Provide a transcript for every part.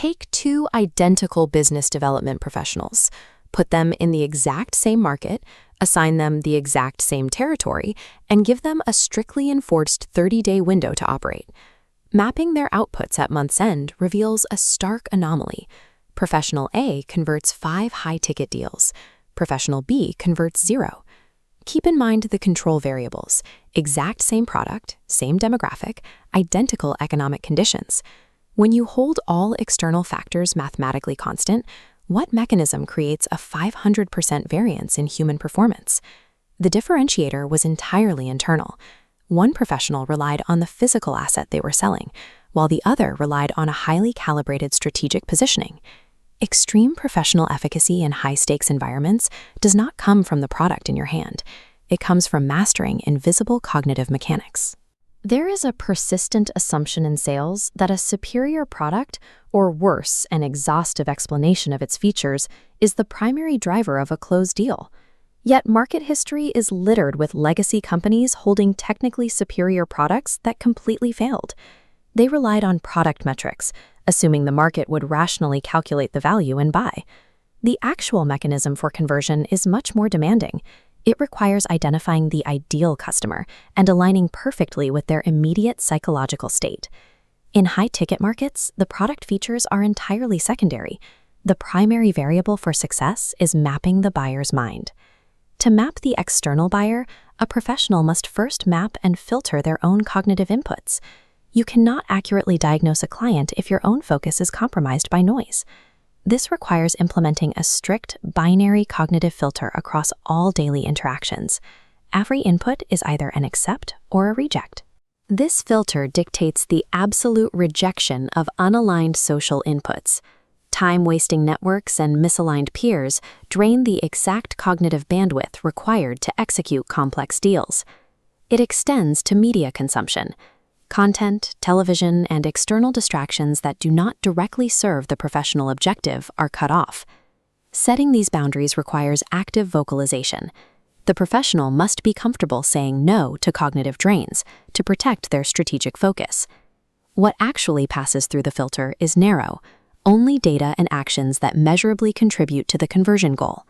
Take two identical business development professionals, put them in the exact same market, assign them the exact same territory, and give them a strictly enforced 30-day window to operate. Mapping their outputs at month's end reveals a stark anomaly. Professional A converts 5 high-ticket deals. Professional B converts 0. Keep in mind the control variables: exact same product, same demographic, identical economic conditions. When you hold all external factors mathematically constant, what mechanism creates a 500% variance in human performance? The differentiator was entirely internal. One professional relied on the physical asset they were selling, while the other relied on a highly calibrated strategic positioning. Extreme professional efficacy in high-stakes environments does not come from the product in your hand. It comes from mastering invisible cognitive mechanics. There is a persistent assumption in sales that a superior product, or worse, an exhaustive explanation of its features, is the primary driver of a closed deal. Yet market history is littered with legacy companies holding technically superior products that completely failed. They relied on product metrics, assuming the market would rationally calculate the value and buy. The actual mechanism for conversion is much more demanding. It requires identifying the ideal customer and aligning perfectly with their immediate psychological state. In high-ticket markets, the product features are entirely secondary. The primary variable for success is mapping the buyer's mind. To map the external buyer, a professional must first map and filter their own cognitive inputs. You cannot accurately diagnose a client if your own focus is compromised by noise. This requires implementing a strict binary cognitive filter across all daily interactions. Every input is either an accept or a reject. This filter dictates the absolute rejection of unaligned social inputs. Time-wasting networks and misaligned peers drain the exact cognitive bandwidth required to execute complex deals. It extends to media consumption. Content, television, and external distractions that do not directly serve the professional objective are cut off. Setting these boundaries requires active vocalization. The professional must be comfortable saying no to cognitive drains to protect their strategic focus. What actually passes through the filter is narrow, only data and actions that measurably contribute to the conversion goal.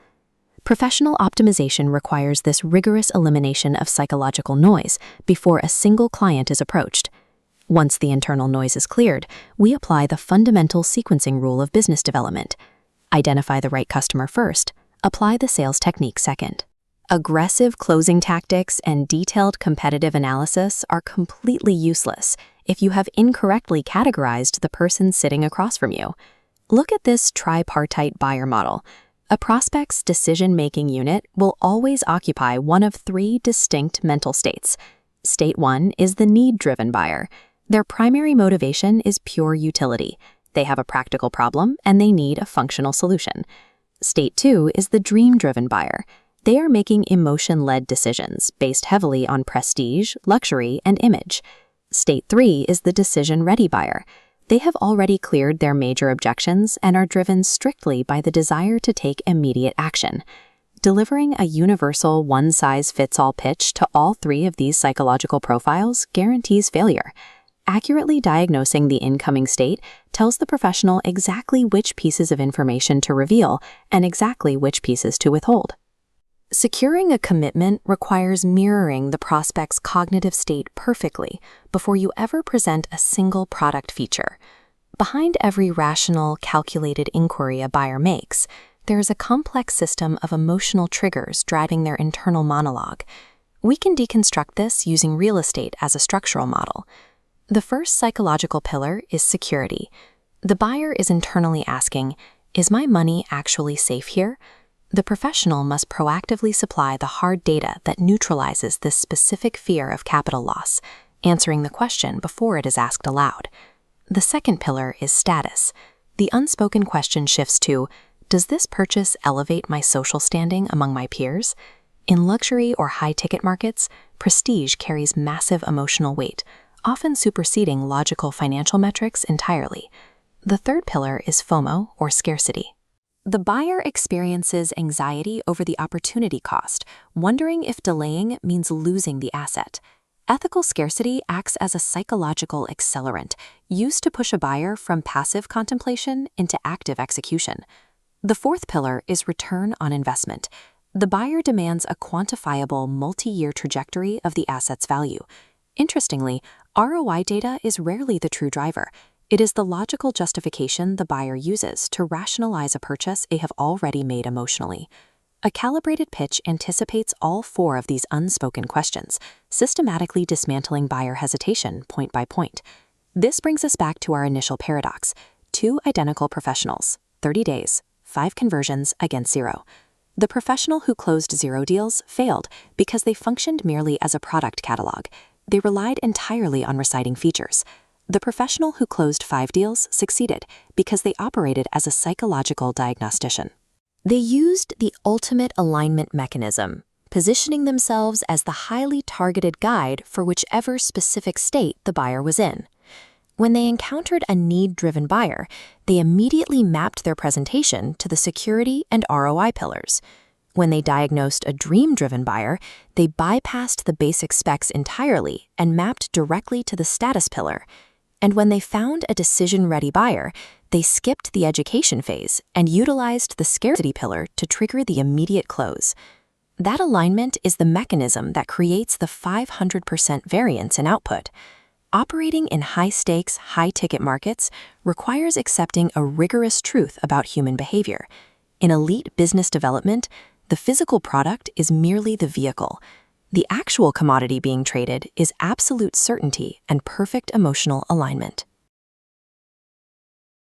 Professional optimization requires this rigorous elimination of psychological noise before a single client is approached. Once the internal noise is cleared, we apply the fundamental sequencing rule of business development. Identify the right customer first, apply the sales technique second. Aggressive closing tactics and detailed competitive analysis are completely useless if you have incorrectly categorized the person sitting across from you. Look at this tripartite buyer model. A prospect's decision-making unit will always occupy one of 3 distinct mental states. State 1 is the need-driven buyer. Their primary motivation is pure utility. They have a practical problem and they need a functional solution. State 2 is the dream-driven buyer. They are making emotion-led decisions based heavily on prestige, luxury, and image. State 3 is the decision-ready buyer. They have already cleared their major objections and are driven strictly by the desire to take immediate action. Delivering a universal one-size-fits-all pitch to all 3 of these psychological profiles guarantees failure. Accurately diagnosing the incoming state tells the professional exactly which pieces of information to reveal and exactly which pieces to withhold. Securing a commitment requires mirroring the prospect's cognitive state perfectly before you ever present a single product feature. Behind every rational, calculated inquiry a buyer makes, there is a complex system of emotional triggers driving their internal monologue. We can deconstruct this using real estate as a structural model. The first psychological pillar is security. The buyer is internally asking, "Is my money actually safe here?" The professional must proactively supply the hard data that neutralizes this specific fear of capital loss, answering the question before it is asked aloud. The second pillar is status. The unspoken question shifts to, does this purchase elevate my social standing among my peers? In luxury or high-ticket markets, prestige carries massive emotional weight, often superseding logical financial metrics entirely. The third pillar is FOMO, or scarcity. The buyer experiences anxiety over the opportunity cost, wondering if delaying means losing the asset. Ethical scarcity acts as a psychological accelerant, used to push a buyer from passive contemplation into active execution. The fourth pillar is return on investment. The buyer demands a quantifiable multi-year trajectory of the asset's value. Interestingly, ROI data is rarely the true driver. It is the logical justification the buyer uses to rationalize a purchase they have already made emotionally. A calibrated pitch anticipates all four of these unspoken questions, systematically dismantling buyer hesitation point by point. This brings us back to our initial paradox: two identical professionals, 30 days, 5 conversions against 0. The professional who closed 0 deals failed because they functioned merely as a product catalog. They relied entirely on reciting features. The professional who closed 5 deals succeeded because they operated as a psychological diagnostician. They used the ultimate alignment mechanism, positioning themselves as the highly targeted guide for whichever specific state the buyer was in. When they encountered a need-driven buyer, they immediately mapped their presentation to the security and ROI pillars. When they diagnosed a dream-driven buyer, they bypassed the basic specs entirely and mapped directly to the status pillar. And when they found a decision-ready buyer, they skipped the education phase and utilized the scarcity pillar to trigger the immediate close. That alignment is the mechanism that creates the 500% variance in output. Operating in high-stakes, high-ticket markets requires accepting a rigorous truth about human behavior. In elite business development, the physical product is merely the vehicle. The actual commodity being traded is absolute certainty and perfect emotional alignment.